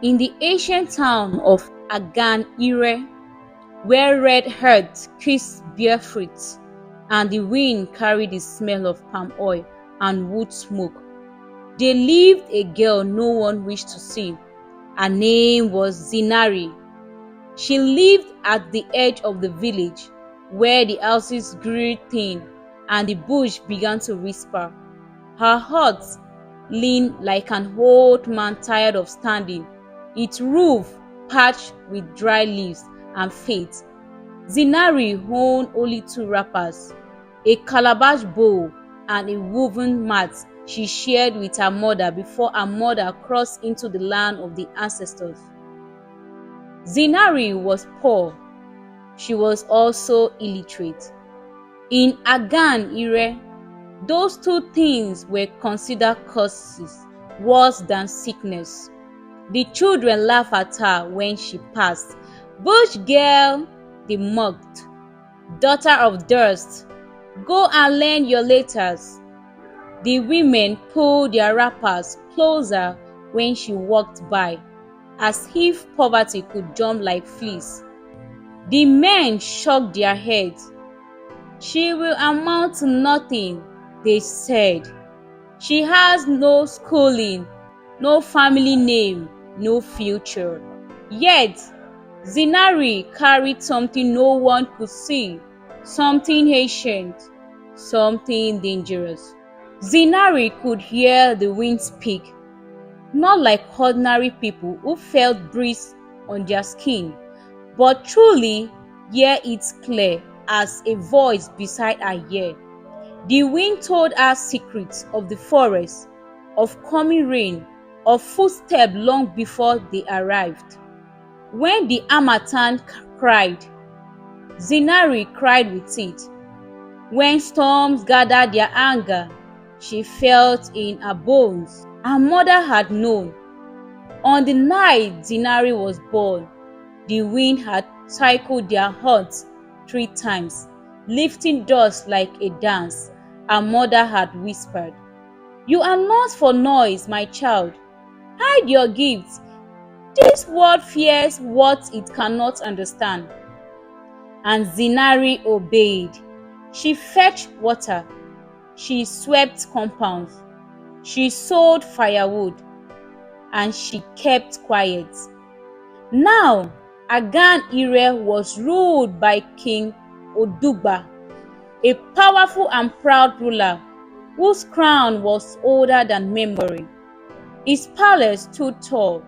In the ancient town of Agan'ire, where red earth kissed bare fruit, and the wind carried the smell of palm oil and wood smoke, there lived a girl no one wished to see. Her name was Zinari. She lived at the edge of the village, where the houses grew thin and the bush began to whisper. Her hut leaned like an old man tired of standing, its roof patched with dry leaves and fate. Zinari owned only two wrappers, a calabash bowl and a woven mat she shared with her mother before her mother crossed into the land of the ancestors. Zinari was poor. She was also illiterate. In Agan'ire, those two things were considered curses worse than sickness. The children laughed at her when she passed. "Bush girl," they mocked. "Daughter of dust, go and learn your letters." The women pulled their wrappers closer when she walked by, as if poverty could jump like fleas. The men shook their heads. "She will amount to nothing," they said. "She has no schooling, no family name, no future." Yet, Zinari carried something no one could see, something ancient, something dangerous. Zinari could hear the wind speak, not like ordinary people who felt breeze on their skin, but truly hear it clear as a voice beside her ear. The wind told her secrets of the forest, of coming rain, of footsteps long before they arrived. When the harmattan cried, Zinari cried with it. When storms gathered their anger, she felt in her bones. Her mother had known. On the night Zinari was born, the wind had cycled their huts 3 times, lifting dust like a dance. Her mother had whispered, "You are not for noise, my child. Hide your gifts. This world fears what it cannot understand." And Zinari obeyed. She fetched water. She swept compounds. She sowed firewood. And she kept quiet. Now, Agan'ire was ruled by King Odugba, a powerful and proud ruler whose crown was older than memory. His palace stood tall,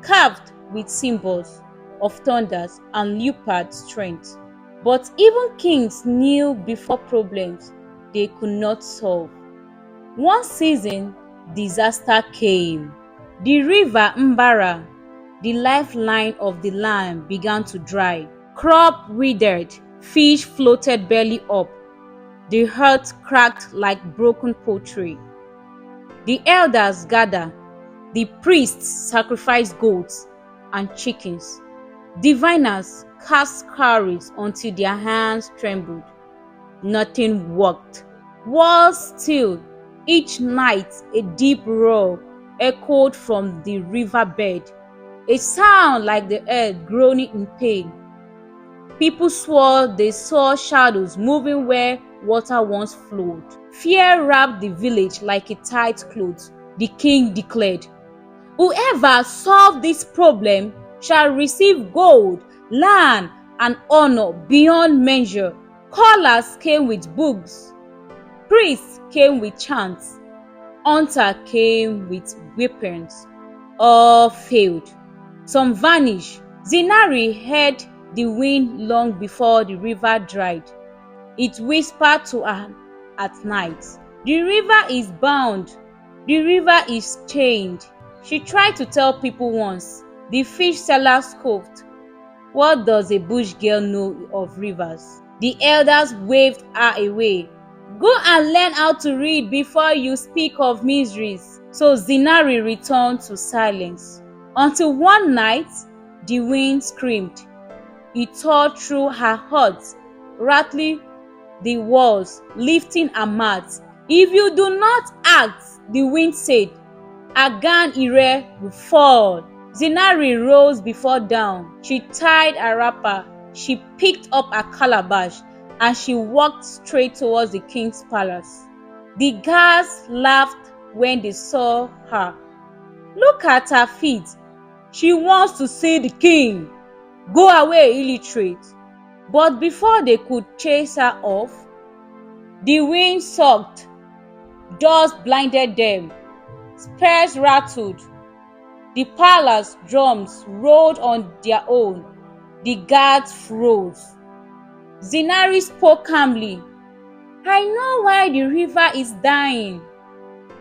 carved with symbols of thunders and leopard strength. But even kings knew before problems they could not solve. One season, disaster came. The river Mbara, the lifeline of the land, began to dry. Crop withered, fish floated barely up. The earth cracked like broken pottery. The elders gathered. The priests sacrificed goats and chickens. Diviners cast cowries until their hands trembled. Nothing worked. Worse still, each night a deep roar echoed from the riverbed, a sound like the earth groaning in pain. People swore they saw shadows moving where water once flowed. Fear wrapped the village like a tight cloth. The king declared, "Whoever solves this problem shall receive gold, land, and honor beyond measure." Callers came with books. Priests came with chants. Hunters came with weapons. All failed. Some vanished. Zinari heard the wind long before the river dried. It whispered to her at night, "The river is bound. The river is chained." She tried to tell people once. The fish seller scoffed. "What does a bush girl know of rivers?" The elders waved her away. "Go and learn how to read before you speak of miseries." So Zinari returned to silence. Until one night, the wind screamed. It tore through her hut, rattling the walls, lifting her mat. "If you do not act," the wind said, "Agan'ire will fall." Zinari rose before dawn. She tied a wrapper, she picked up a calabash, and she walked straight towards the king's palace. The guards laughed when they saw her. "Look at her feet. She wants to see the king. Go away, illiterate." But before they could chase her off, the wind sucked, dust blinded them, spears rattled, the palace drums rolled on their own, the guards froze. Zinari spoke calmly. "I know why the river is dying."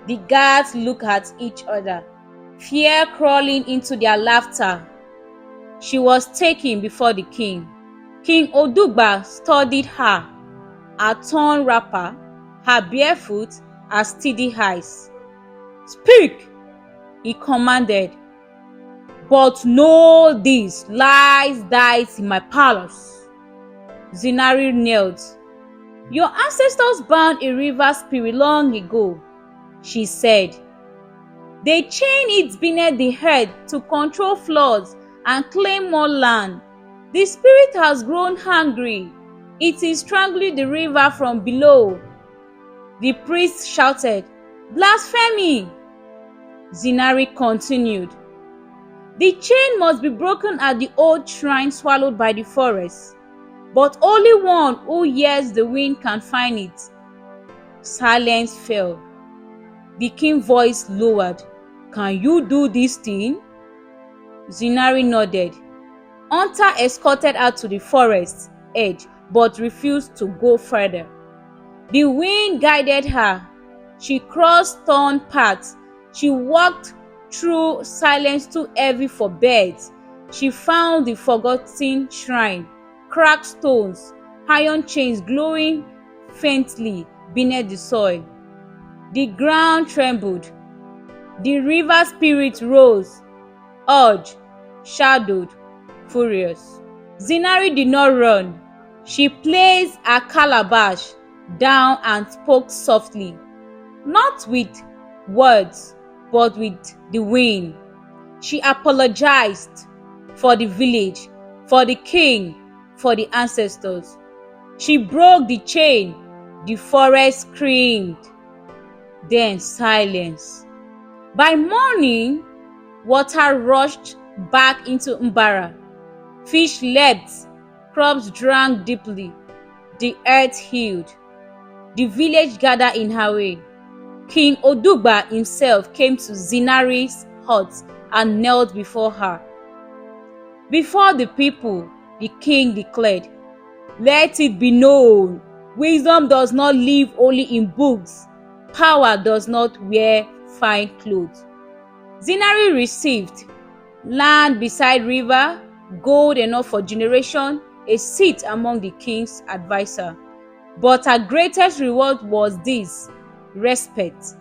The guards looked at each other, fear crawling into their laughter. She was taken before the king. King Odugba studied her torn wrapper, her barefoot, her steady eyes. "Speak," he commanded. "But know this, lies dies in my palace." Zinari knelt. "Your ancestors bound a river spirit long ago," she said. "They chained it beneath the earth to control floods and claim more land. The spirit has grown hungry. It is strangling the river from below." The priest shouted, "Blasphemy!" Zinari continued, "The chain must be broken at the old shrine swallowed by the forest, but only one who hears the wind can find it." Silence fell. The king's voice lowered. "Can you do this thing?" Zinari nodded. Hunter escorted her to the forest edge, but refused to go further. The wind guided her. She crossed thorn paths. She walked through silence too heavy for birds. She found the forgotten shrine, cracked stones, iron chains glowing faintly beneath the soil. The ground trembled. The river spirit rose, urged, shadowed, furious. Zinari did not run. She placed her calabash down and spoke softly, not with words, but with the wind. She apologized for the village, for the king, for the ancestors. She broke the chain. The forest screamed. Then silence. By morning, water rushed back into Mbara. Fish leapt, crops drank deeply, the earth healed. The village gathered in her way. King Odugba himself came to Zinari's hut and knelt before her. Before the people, the king declared, "Let it be known, wisdom does not live only in books. Power does not wear fine clothes." Zinari received land beside river, gold enough for generation, a seat among the king's advisor. But her greatest reward was this: respect.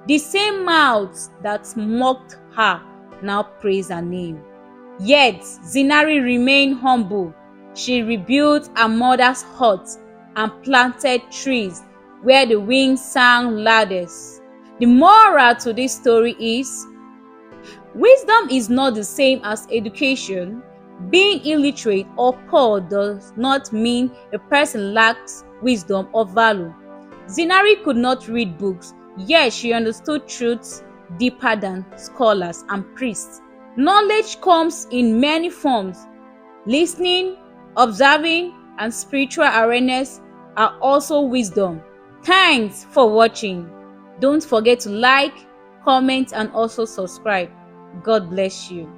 The same mouths that mocked her now praise her name. Yet Zinari remained humble. She rebuilt her mother's hut and planted trees where the wind sang loudest. The moral to this story is, wisdom is not the same as education. Being illiterate or poor does not mean a person lacks wisdom or value. Zinari could not read books, yet she understood truths deeper than scholars and priests. Knowledge comes in many forms. Listening, observing, and spiritual awareness are also wisdom. Thanks for watching. Don't forget to like, comment, and also subscribe. God bless you.